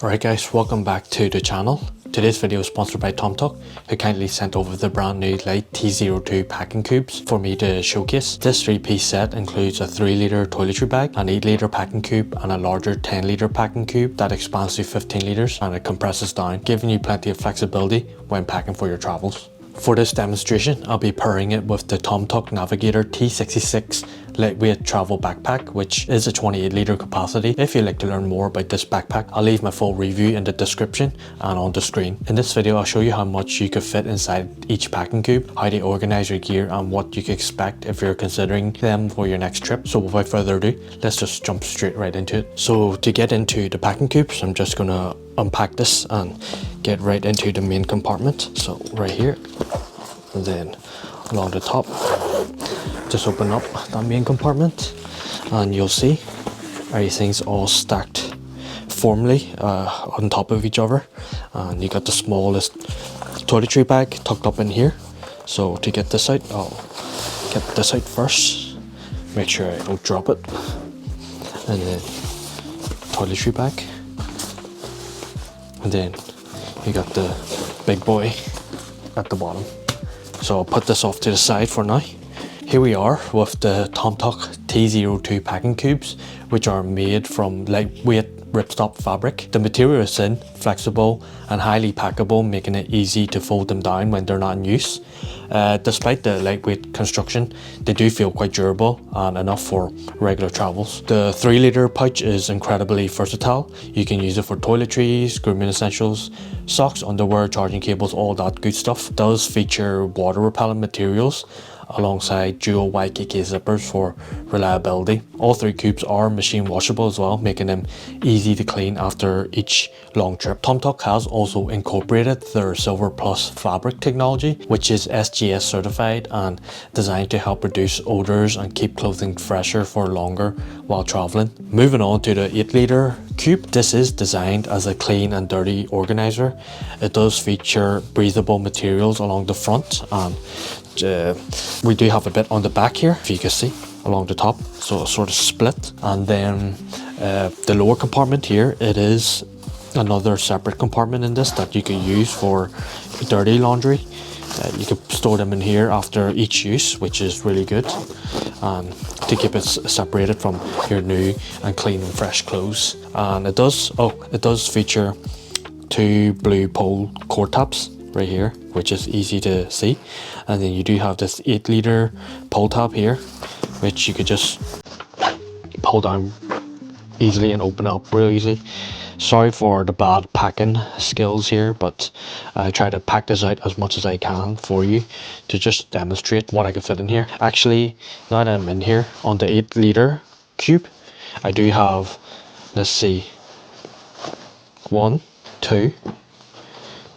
Alright guys, welcome back to the channel. Today's video is sponsored by Tomtoc, who kindly sent over the brand new light T02 packing cubes for me to showcase. This 3-piece set includes a 3-litre toiletry bag, an 8-litre packing cube and a larger 10-litre packing cube that expands to 15 litres and it compresses down, giving you plenty of flexibility when packing for your travels. For this demonstration, I'll be pairing it with the Tomtoc Navigator T66 lightweight travel backpack, which is a 28-litre capacity. If you'd like to learn more about this backpack, I'll leave my full review in the description and on the screen. In this video, I'll show you how much you could fit inside each packing cube, how to organise your gear and what you can expect if you're considering them for your next trip. So without further ado, let's just jump straight right into it. So to get into the packing cubes, I'm just gonna unpack this and get right into the main compartment. So right here, and then along the top, just open up that main compartment and you'll see everything's all stacked formally on top of each other, and you got the smallest toiletry bag tucked up in here. So to get this out, I'll get this out first, make sure I don't drop it, and then toiletry bag, and then you got the big boy at the bottom. So I'll put this off to the side for now. Here we are with the Tomtoc T02 packing cubes, which are made from lightweight ripstop fabric. The material is thin, flexible and highly packable, making it easy to fold them down when they're not in use. Despite the lightweight construction, they do feel quite durable and enough for regular travels. The 3-litre pouch is incredibly versatile. You can use it for toiletries, grooming essentials, socks, underwear, charging cables, all that good stuff. It does feature water repellent materials alongside dual YKK zippers for reliability. All 3 cubes are machine washable as well, making them easy to clean after each long trip. Tomtoc has also incorporated their Silver Plus fabric technology, which is SGS certified and designed to help reduce odors and keep clothing fresher for longer while traveling. Moving on to the 8-litre cube, this is designed as a clean and dirty organizer. It does feature breathable materials along the front, and we do have a bit on the back here, if you can see, along the top, so it's sort of split. And then the lower compartment here, it is another separate compartment in this that you can use for dirty laundry. You can store them in here after each use, which is really good, and to keep it separated from your new and clean and fresh clothes. And it does feature 2 blue pole cord tabs right here, which is easy to see. And then you do have this 8-litre pole tab here, which you could just pull down easily and open up real easy. Sorry for the bad packing skills here, but I try to pack this out as much as I can for you to just demonstrate what I can fit in here. Actually, now that I'm in here on the 8-litre cube, I do have, let's see, 1, 2,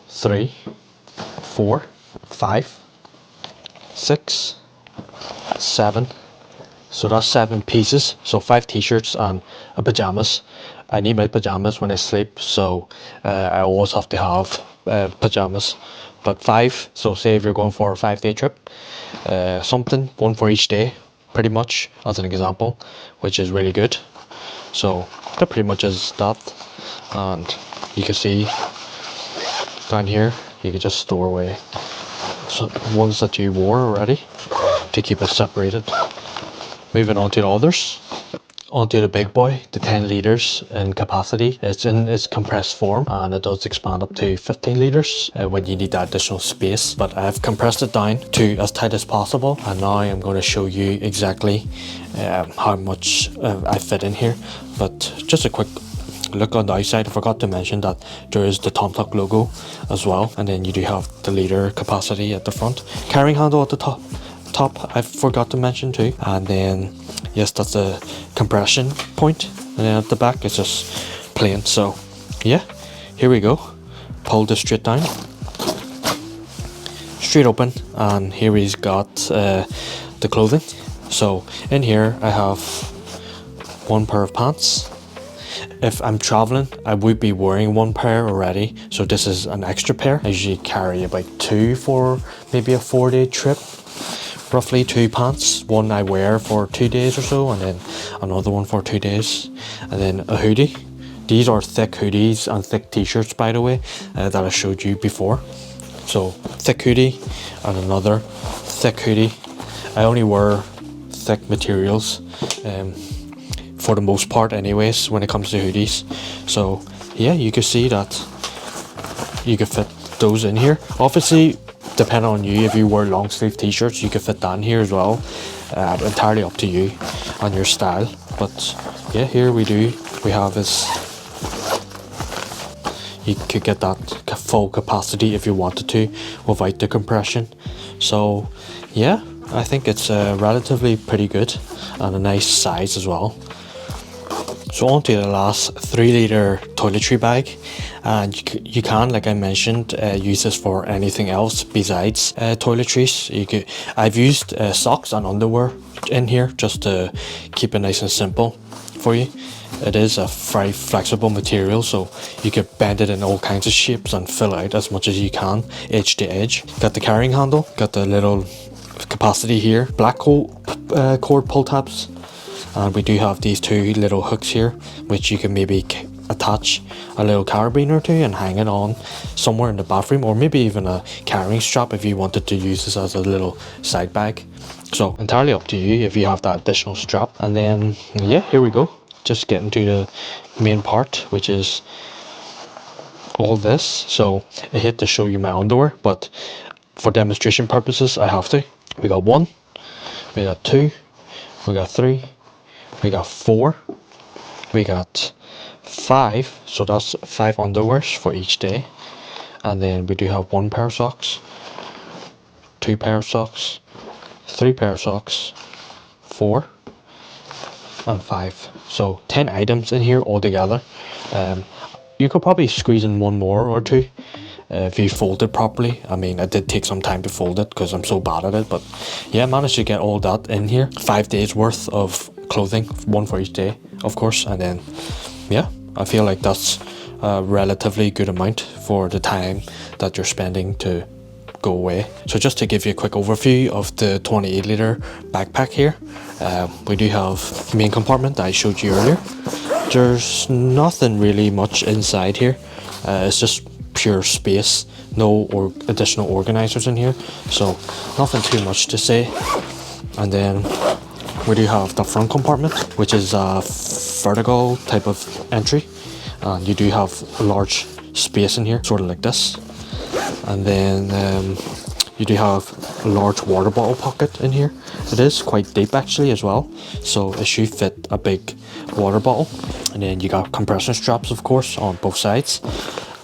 3, 4, 5, 6, 7. So that's 7 pieces. So 5 t-shirts and a pajamas. I need my pajamas when I sleep, so I always have to have pajamas. But 5, so say if you're going for a 5-day trip, something, 1 for each day, pretty much, as an example, which is really good. So that pretty much is that. And you can see down here, you can just store away ones that you wore already to keep it separated. Moving on to the others. Onto the big boy, the 10 litres in capacity. It's in its compressed form and it does expand up to 15 litres when you need that additional space. But I've compressed it down to as tight as possible, and now I'm going to show you exactly how much I fit in here. But just a quick look on the outside, I forgot to mention that there is the Tomtoc logo as well, and then you do have the litre capacity at the front. Carrying handle at the top I forgot to mention too, and then yes, that's the compression point, and then at the back it's just plain. So yeah, here we go. Pull this straight down, straight open, and here he's got the clothing. So in here I have 1 pair of pants. If I'm traveling, I would be wearing 1 pair already, so this is an extra pair. I usually carry about 2 for maybe a 4-day trip. Roughly 2 pants, 1 I wear for 2 days or so, and then another one for 2 days, and then a hoodie These are thick hoodies and thick t-shirts, by the way, that I showed you before. So thick hoodie and another thick hoodie. I only wear thick materials for the most part anyways when it comes to hoodies. So yeah, you can see that you can fit those in here. Obviously, depending on you, if you wear long sleeve t-shirts, you can fit that in here as well. Entirely up to you and your style. But yeah, here we have this. You could get that full capacity if you wanted to without the compression. So yeah, I think it's relatively pretty good and a nice size as well. So on to the last 3 litre toiletry bag, and you can, like I mentioned, use this for anything else besides toiletries. I've used socks and underwear in here just to keep it nice and simple for you. It is a very flexible material, so you could bend it in all kinds of shapes and fill it out as much as you can, edge to edge. Got the carrying handle, got the little capacity here, black cord pull tabs, and we do have these 2 little hooks here, which you can maybe attach a little carabiner to and hang it on somewhere in the bathroom, or maybe even a carrying strap if you wanted to use this as a little side bag. So entirely up to you if you have that additional strap. And then yeah, here we go. Just getting to the main part, which is all this. So I hate to show you my underwear, but for demonstration purposes I have to. We got 1, we got 2, we got 3, we got 4, we got 5, so that's 5 underwears for each day. And then we do have 1 pair of socks, 2 pair of socks, 3 pair of socks, 4 and 5. So 10 items in here altogether. You could probably squeeze in 1 more or 2 if you fold it properly. I mean, I did take some time to fold it because I'm so bad at it, but yeah, I managed to get all that in here. 5 days worth of clothing, 1 for each day, of course. And then yeah, I feel like that's a relatively good amount for the time that you're spending to go away. So just to give you a quick overview of the 28 litre backpack here, we do have the main compartment that I showed you earlier. There's nothing really much inside here. It's just pure space, no additional organizers in here, so nothing too much to say. And then we do have the front compartment, which is a vertical type of entry, and you do have a large space in here, sort of like this. And then you do have a large water bottle pocket in here. It is quite deep actually as well, so it should fit a big water bottle. And then you got compression straps, of course, on both sides.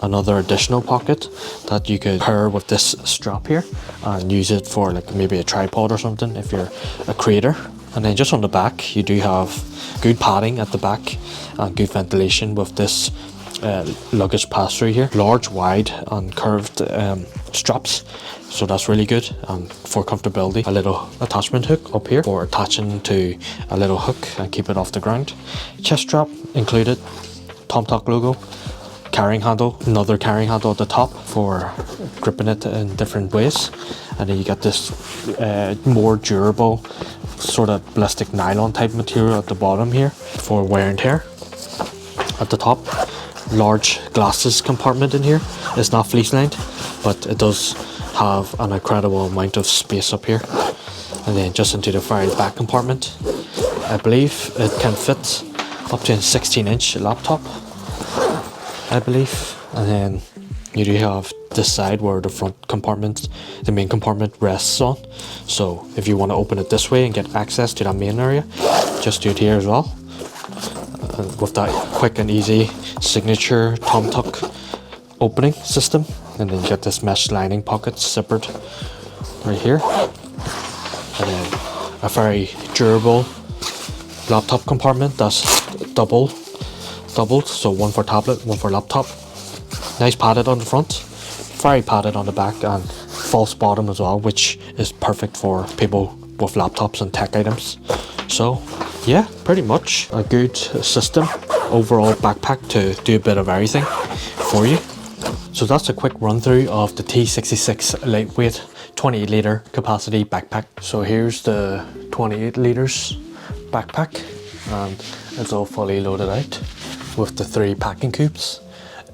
Another additional pocket that you could pair with this strap here and use it for like maybe a tripod or something if you're a creator. And then just on the back, you do have good padding at the back and good ventilation with this luggage pass through here. Large, wide and curved straps, so that's really good. And for comfortability, a little attachment hook up here for attaching to a little hook and keep it off the ground. Chest strap included, Tomtoc logo. Carrying handle, another carrying handle at the top for gripping it in different ways. And then you got this more durable sort of ballistic nylon type material at the bottom here for wear and tear. At the top, large glasses compartment in here. It's not fleece lined, but it does have an incredible amount of space up here. And then just into the very back compartment, I believe it can fit up to a 16-inch laptop, I believe. And then you do have this side where the front compartment, the main compartment, rests on. So if you want to open it this way and get access to that main area, just do it here as well. With that quick and easy signature Tomtoc opening system. And then you get this mesh lining pocket zippered right here. And then a very durable laptop compartment that's doubled, so 1 for tablet, 1 for laptop. Nice padded on the front, very padded on the back, and false bottom as well, which is perfect for people with laptops and tech items. So yeah, pretty much a good system, overall backpack to do a bit of everything for you. So that's a quick run through of the T66 lightweight 28 litre capacity backpack. So here's the 28 litres backpack, and it's all fully loaded out. with the 3 packing cubes.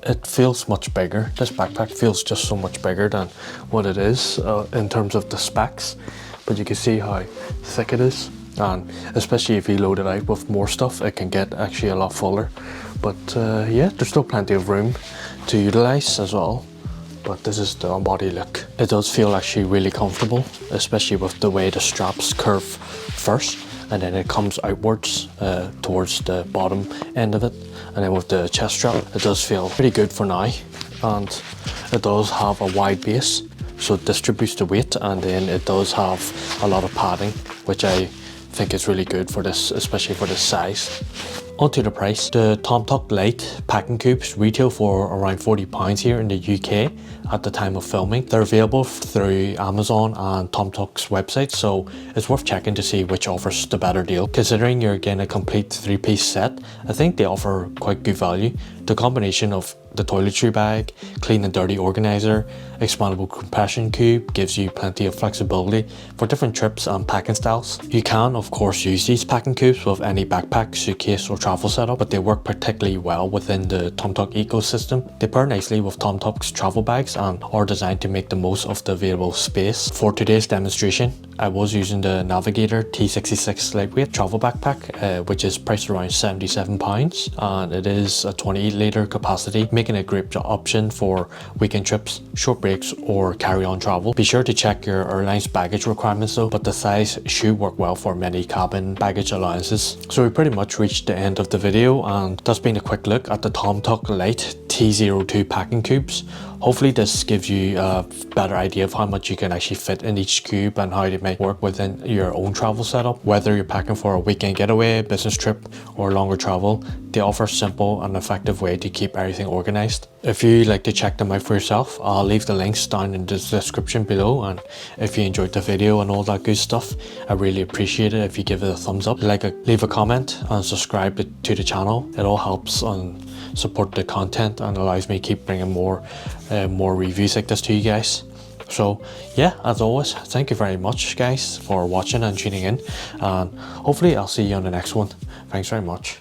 It feels much bigger. This backpack feels just so much bigger than what it is in terms of the specs, but you can see how thick it is, and especially if you load it out with more stuff, it can get actually a lot fuller. But yeah, there's still plenty of room to utilize as well. But this is the on-body look. It does feel actually really comfortable, especially with the way the straps curve first, and then it comes outwards towards the bottom end of it, and then with the chest strap, it does feel pretty good for now. And it does have a wide base, so it distributes the weight, and then it does have a lot of padding, which I think is really good for this, especially for this size. Onto the price. The Tomtoc Lite packing cubes retail for around £40 here in the UK at the time of filming. They're available through Amazon and Tomtoc's website, so it's worth checking to see which offers the better deal. Considering you're getting a complete 3-piece set, I think they offer quite good value. The combination of the toiletry bag, clean and dirty organizer, expandable compression cube gives you plenty of flexibility for different trips and packing styles. You can of course use these packing cubes with any backpack, suitcase or travel setup, but they work particularly well within the Tomtoc ecosystem. They pair nicely with Tomtoc's travel bags and are designed to make the most of the available space. For today's demonstration, I was using the Navigator T66 lightweight travel backpack, which is priced around £77, and it is a 28-litre capacity, making it a great option for weekend trips, short breaks or carry-on travel. Be sure to check your airline's baggage requirements though, but the size should work well for many cabin baggage allowances. So we pretty much reached the end of the video, and that's been a quick look at the Tomtoc Lite T02 packing cubes. Hopefully this gives you a better idea of how much you can actually fit in each cube and how they may work within your own travel setup. Whether you're packing for a weekend getaway, business trip or longer travel, they offer a simple and effective way to keep everything organized. If you'd like to check them out for yourself, I'll leave the links down in the description below, and if you enjoyed the video and all that good stuff, I really appreciate it if you give it a thumbs up, leave a comment and subscribe to the channel. It all helps on support the content and allows me to keep bringing more reviews like this to you guys. So yeah, as always, thank you very much guys for watching and tuning in, and hopefully I'll see you on the next one. Thanks very much.